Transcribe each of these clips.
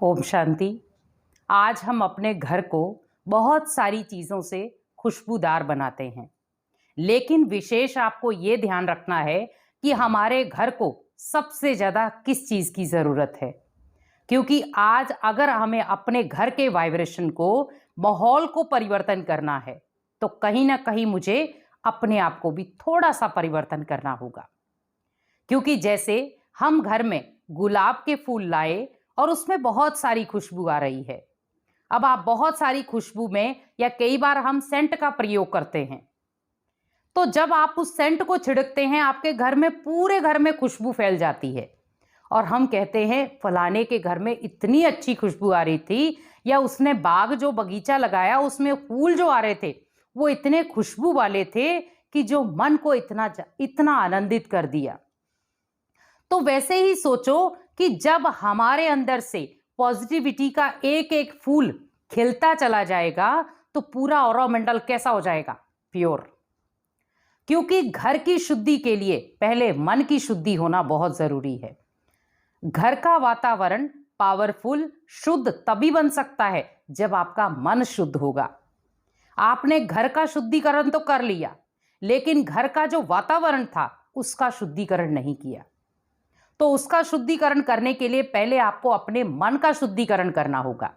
ओम शांति। आज हम अपने घर को बहुत सारी चीज़ों से खुशबूदार बनाते हैं, लेकिन विशेष आपको ये ध्यान रखना है कि हमारे घर को सबसे ज़्यादा किस चीज़ की ज़रूरत है। क्योंकि आज अगर हमें अपने घर के वाइब्रेशन को, माहौल को परिवर्तन करना है, तो कहीं ना कहीं मुझे अपने आप को भी थोड़ा सा परिवर्तन करना होगा। क्योंकि जैसे हम घर में गुलाब के फूल लाए और उसमें बहुत सारी खुशबू आ रही है। अब आप बहुत सारी खुशबू में या कई बार हम सेंट का प्रयोग करते हैं, तो जब आप उस सेंट को छिड़कते हैं आपके घर में, पूरे घर में खुशबू फैल जाती है और हम कहते हैं फलाने के घर में इतनी अच्छी खुशबू आ रही थी, या उसने बाग जो बगीचा लगाया उसमें फूल जो आ रहे थे वो इतने खुशबू वाले थे कि जो मन को इतना इतना आनंदित कर दिया। तो वैसे ही सोचो कि जब हमारे अंदर से पॉजिटिविटी का एक एक फूल खिलता चला जाएगा तो पूरा ऑरा मंडल कैसा हो जाएगा? प्योर। क्योंकि घर की शुद्धि के लिए पहले मन की शुद्धि होना बहुत जरूरी है। घर का वातावरण पावरफुल, शुद्ध तभी बन सकता है जब आपका मन शुद्ध होगा। आपने घर का शुद्धिकरण तो कर लिया, लेकिन घर का जो वातावरण था उसका शुद्धिकरण नहीं किया। तो उसका शुद्धिकरण करने के लिए पहले आपको अपने मन का शुद्धिकरण करना होगा।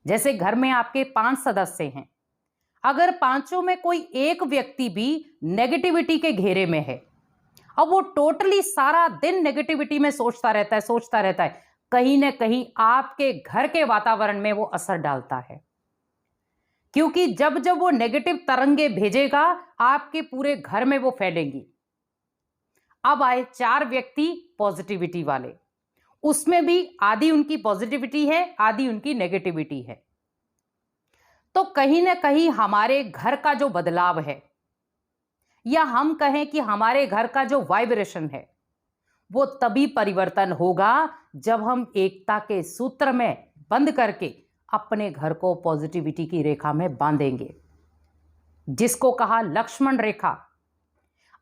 जैसे घर में आपके 5 सदस्य हैं, अगर पांचों में कोई एक व्यक्ति भी नेगेटिविटी के घेरे में है, अब वो टोटली सारा दिन नेगेटिविटी में सोचता रहता है, कहीं ना कहीं आपके घर के वातावरण में वो असर डालता है। क्योंकि जब जब वो नेगेटिव तरंगे भेजेगा आपके पूरे घर में वो फैलेंगी। अब आए 4 व्यक्ति पॉजिटिविटी वाले, उसमें भी आधी उनकी पॉजिटिविटी है, आधी उनकी नेगेटिविटी है। तो कहीं ना कहीं हमारे घर का जो बदलाव है, या हम कहें कि हमारे घर का जो वाइब्रेशन है, वो तभी परिवर्तन होगा जब हम एकता के सूत्र में बंद करके अपने घर को पॉजिटिविटी की रेखा में बांधेंगे, जिसको कहा लक्ष्मण रेखा।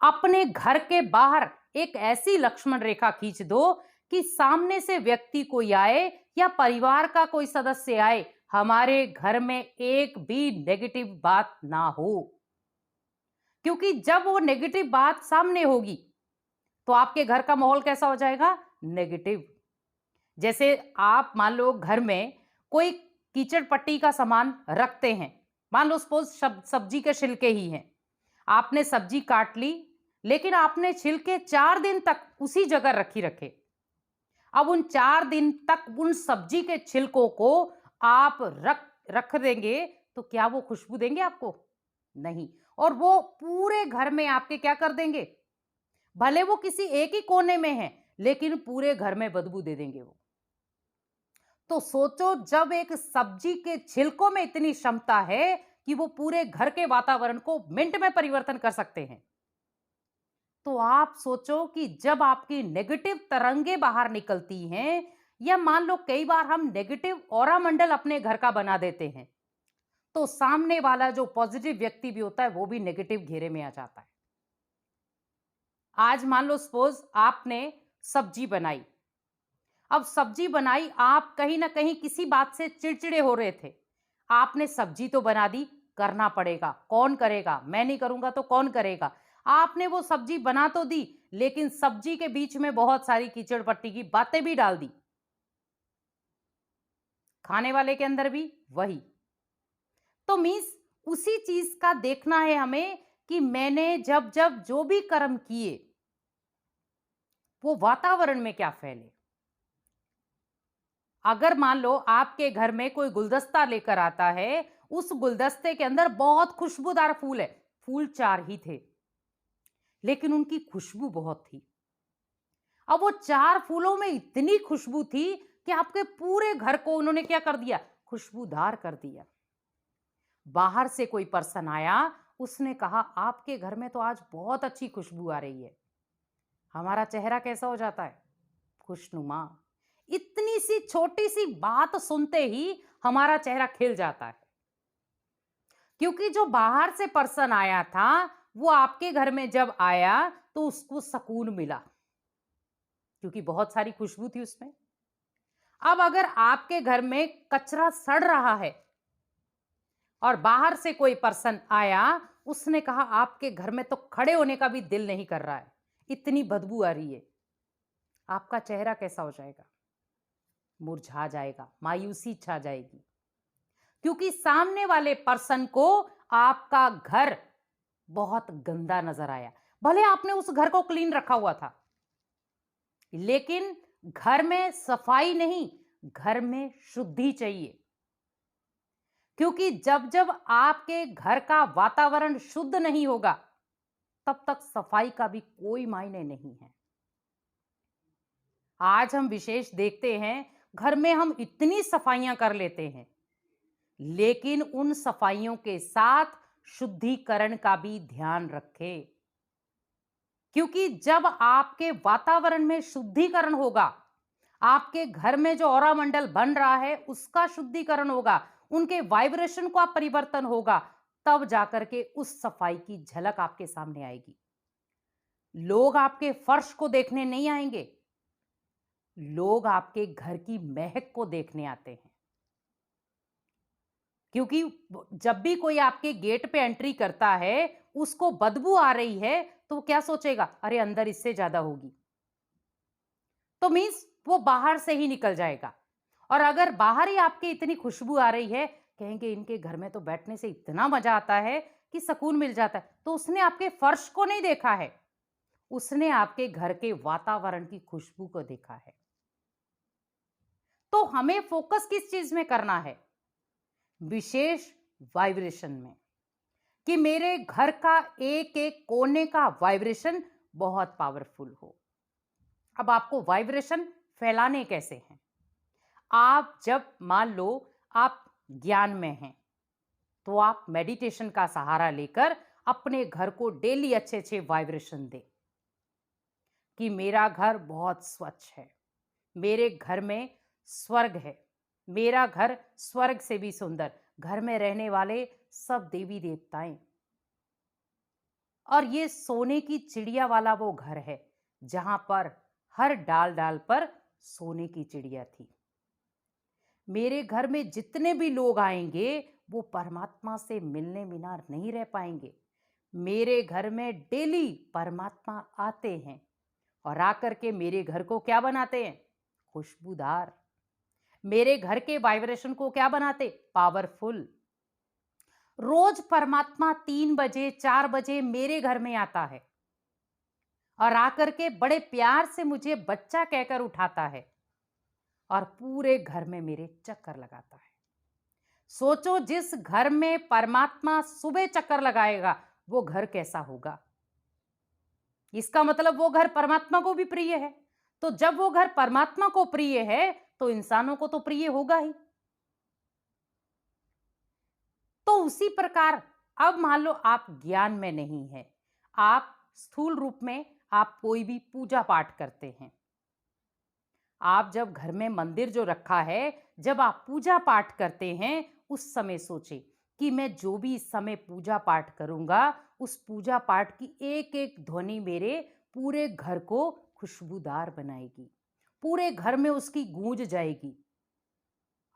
अपने घर के बाहर एक ऐसी लक्ष्मण रेखा खींच दो कि सामने से व्यक्ति कोई आए या परिवार का कोई सदस्य आए, हमारे घर में एक भी नेगेटिव बात ना हो। क्योंकि जब वो नेगेटिव बात सामने होगी तो आपके घर का माहौल कैसा हो जाएगा? नेगेटिव। जैसे आप मान लो घर में कोई कीचड़ पट्टी का सामान रखते हैं, मान लो सपोज सब्जी के छिलके ही हैं, आपने सब्जी काट ली, लेकिन आपने छिलके 4 दिन तक उसी जगह रखे। अब उन 4 दिन तक उन सब्जी के छिलकों को आप रख देंगे तो क्या वो खुशबू देंगे आपको? नहीं। और वो पूरे घर में आपके क्या कर देंगे? भले वो किसी एक ही कोने में है, लेकिन पूरे घर में बदबू दे देंगे वो। तो सोचो, जब एक सब्जी के छिलकों में इतनी क्षमता है कि वो पूरे घर के वातावरण को मिनट में परिवर्तन कर सकते हैं, तो आप सोचो कि जब आपकी नेगेटिव तरंगे बाहर निकलती हैं, या मान लो कई बार हम नेगेटिव ऑरा मंडल अपने घर का बना देते हैं, तो सामने वाला जो पॉजिटिव व्यक्ति भी होता है वो भी नेगेटिव घेरे में आ जाता है। आज मान लो सपोज आपने सब्जी बनाई, अब सब्जी बनाई, आप कहीं ना कहीं किसी बात से चिड़चिड़े हो रहे थे, आपने सब्जी तो बना दी, करना पड़ेगा, कौन करेगा? मैं नहीं करूंगा तो कौन करेगा? आपने वो सब्जी बना तो दी, लेकिन सब्जी के बीच में बहुत सारी कीचड़ पट्टी की बातें भी डाल दी, खाने वाले के अंदर भी वही। तो मीन्स उसी चीज का देखना है हमें कि मैंने जब जब जो भी कर्म किए वो वातावरण में क्या फैले। अगर मान लो आपके घर में कोई गुलदस्ता लेकर आता है, उस गुलदस्ते के अंदर बहुत खुशबूदार फूल है, फूल 4 ही थे लेकिन उनकी खुशबू बहुत थी। अब वो 4 फूलों में इतनी खुशबू थी कि आपके पूरे घर को उन्होंने क्या कर दिया? खुशबूदार कर दिया। बाहर से कोई पर्सन आया, उसने कहा आपके घर में तो आज बहुत अच्छी खुशबू आ रही है। हमारा चेहरा कैसा हो जाता है? खुशनुमा। इतनी सी छोटी सी बात सुनते ही हमारा चेहरा खिल जाता है, क्योंकि जो बाहर से पर्सन आया था वो आपके घर में जब आया तो उसको सुकून मिला, क्योंकि बहुत सारी खुशबू थी उसमें। अब अगर आपके घर में कचरा सड़ रहा है और बाहर से कोई पर्सन आया, उसने कहा आपके घर में तो खड़े होने का भी दिल नहीं कर रहा है, इतनी बदबू आ रही है, आपका चेहरा कैसा हो जाएगा? मुरझा जाएगा, मायूसी छा जाएगी, क्योंकि सामने वाले पर्सन को आपका घर बहुत गंदा नजर आया। भले आपने उस घर को क्लीन रखा हुआ था, लेकिन घर में सफाई नहीं, घर में शुद्धि चाहिए। क्योंकि जब जब आपके घर का वातावरण शुद्ध नहीं होगा, तब तक सफाई का भी कोई मायने नहीं है। आज हम विशेष देखते हैं, घर में हम इतनी सफाइयां कर लेते हैं, लेकिन उन सफाइयों के साथ शुद्धिकरण का भी ध्यान रखें। क्योंकि जब आपके वातावरण में शुद्धिकरण होगा, आपके घर में जो ऑरा मंडल बन रहा है उसका शुद्धिकरण होगा, उनके वाइब्रेशन का परिवर्तन होगा, तब जाकर के उस सफाई की झलक आपके सामने आएगी। लोग आपके फर्श को देखने नहीं आएंगे, लोग आपके घर की महक को देखने आते हैं। क्योंकि जब भी कोई आपके गेट पे एंट्री करता है, उसको बदबू आ रही है, तो वो क्या सोचेगा? अरे अंदर इससे ज्यादा होगी, तो मीन्स वो बाहर से ही निकल जाएगा। और अगर बाहर ही आपके इतनी खुशबू आ रही है, कहेंगे इनके घर में तो बैठने से इतना मजा आता है कि सुकून मिल जाता है। तो उसने आपके फर्श को नहीं देखा है, उसने आपके घर के वातावरण की खुशबू को देखा है। तो हमें फोकस किस चीज में करना है? विशेष वाइब्रेशन में, कि मेरे घर का एक एक कोने का वाइब्रेशन बहुत पावरफुल हो। अब आपको वाइब्रेशन फैलाने कैसे हैं? आप जब मान लो आप ज्ञान में हैं, तो आप मेडिटेशन का सहारा लेकर अपने घर को डेली अच्छे अच्छे वाइब्रेशन दें कि मेरा घर बहुत स्वच्छ है, मेरे घर में स्वर्ग है, मेरा घर स्वर्ग से भी सुंदर, घर में रहने वाले सब देवी देवताएं, और ये सोने की चिड़िया वाला वो घर है जहां पर हर डाल डाल पर सोने की चिड़िया थी। मेरे घर में जितने भी लोग आएंगे वो परमात्मा से मिलने बिना नहीं रह पाएंगे। मेरे घर में डेली परमात्मा आते हैं और आकर के मेरे घर को क्या बनाते हैं? खुशबूदार। मेरे घर के वाइब्रेशन को क्या बनाते? पावरफुल। रोज परमात्मा 3 बजे 4 बजे मेरे घर में आता है और आकर के बड़े प्यार से मुझे बच्चा कहकर उठाता है और पूरे घर में मेरे चक्कर लगाता है। सोचो, जिस घर में परमात्मा सुबह चक्कर लगाएगा वो घर कैसा होगा? इसका मतलब वो घर परमात्मा को भी प्रिय है। तो जब वो घर परमात्मा को प्रिय है तो इंसानों को तो प्रिय होगा ही। तो उसी प्रकार अब मान लो आप ज्ञान में नहीं है, आप स्थूल रूप में आप कोई भी पूजा पाठ करते हैं। आप जब घर में मंदिर जो रखा है, जब आप पूजा पाठ करते हैं, उस समय सोचे कि मैं जो भी इस समय पूजा पाठ करूंगा, उस पूजा पाठ की एक एक ध्वनि मेरे पूरे घर को खुशबूदार बनाएगी, पूरे घर में उसकी गूंज जाएगी।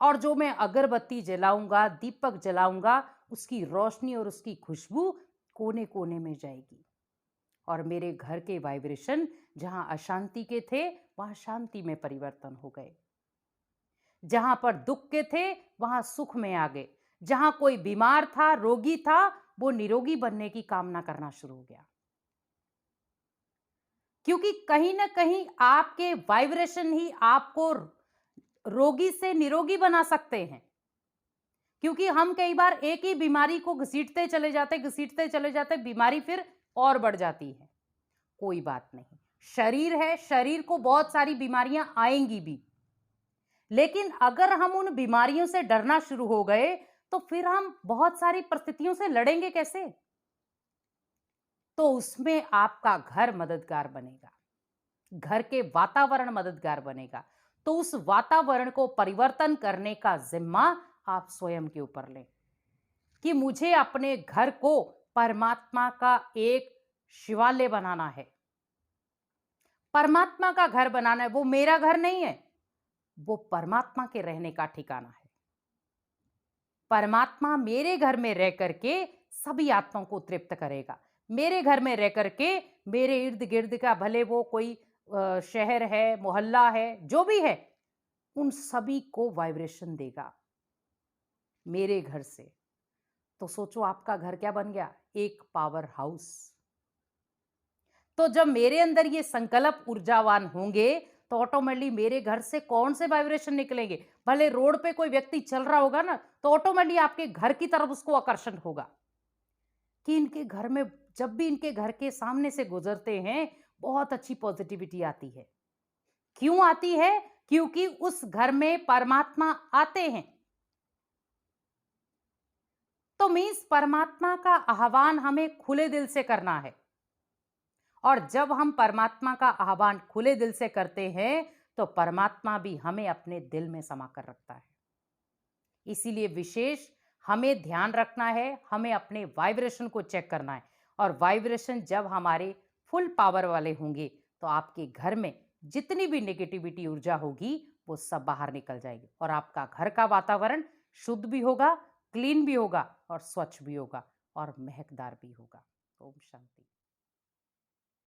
और जो मैं अगरबत्ती जलाऊंगा, दीपक जलाऊंगा, उसकी रोशनी और उसकी खुशबू कोने कोने में जाएगी और मेरे घर के वाइब्रेशन जहां अशांति के थे वहां शांति में परिवर्तन हो गए, जहां पर दुख के थे वहां सुख में आ गए, जहां कोई बीमार था, रोगी था, वो निरोगी बनने की कामना करना शुरू हो गया। क्योंकि कहीं ना कहीं आपके वाइब्रेशन ही आपको रोगी से निरोगी बना सकते हैं। क्योंकि हम कई बार एक ही बीमारी को घसीटते चले जाते, बीमारी फिर और बढ़ जाती है। कोई बात नहीं, शरीर है, शरीर को बहुत सारी बीमारियां आएंगी भी, लेकिन अगर हम उन बीमारियों से डरना शुरू हो गए तो फिर हम बहुत सारी परिस्थितियों से लड़ेंगे कैसे? तो उसमें आपका घर मददगार बनेगा, घर के वातावरण मददगार बनेगा। तो उस वातावरण को परिवर्तन करने का जिम्मा आप स्वयं के ऊपर लें कि मुझे अपने घर को परमात्मा का एक शिवालय बनाना है, परमात्मा का घर बनाना है। वो मेरा घर नहीं है, वो परमात्मा के रहने का ठिकाना है। परमात्मा मेरे घर में रह करके सभी आत्माओं को तृप्त करेगा। मेरे घर में रह करके मेरे इर्द गिर्द का, भले वो कोई शहर है, मोहल्ला है, जो भी है, उन सभी को वाइब्रेशन देगा मेरे घर से। तो सोचो आपका घर क्या बन गया, एक पावर हाउस। तो जब मेरे अंदर ये संकल्प ऊर्जावान होंगे तो ऑटोमेटिकली मेरे घर से कौन से वाइब्रेशन निकलेंगे। भले रोड पे कोई व्यक्ति चल रहा होगा ना, तो ऑटोमेटिकली आपके घर की तरफ उसको आकर्षण होगा कि इनके घर में, जब भी इनके घर के सामने से गुजरते हैं, बहुत अच्छी पॉजिटिविटी आती है। क्यों आती है? क्योंकि उस घर में परमात्मा आते हैं। तो मीन्स परमात्मा का आह्वान हमें खुले दिल से करना है। और जब हम परमात्मा का आह्वान खुले दिल से करते हैं तो परमात्मा भी हमें अपने दिल में समा कर रखता है। इसीलिए विशेष हमें ध्यान रखना है, हमें अपने वाइब्रेशन को चेक करना है। और वाइब्रेशन जब हमारे फुल पावर वाले होंगे तो आपके घर में जितनी भी नेगेटिविटी ऊर्जा होगी वो सब बाहर निकल जाएगी और आपका घर का वातावरण शुद्ध भी होगा, क्लीन भी होगा और स्वच्छ भी होगा और महकदार भी होगा। ओम शांति।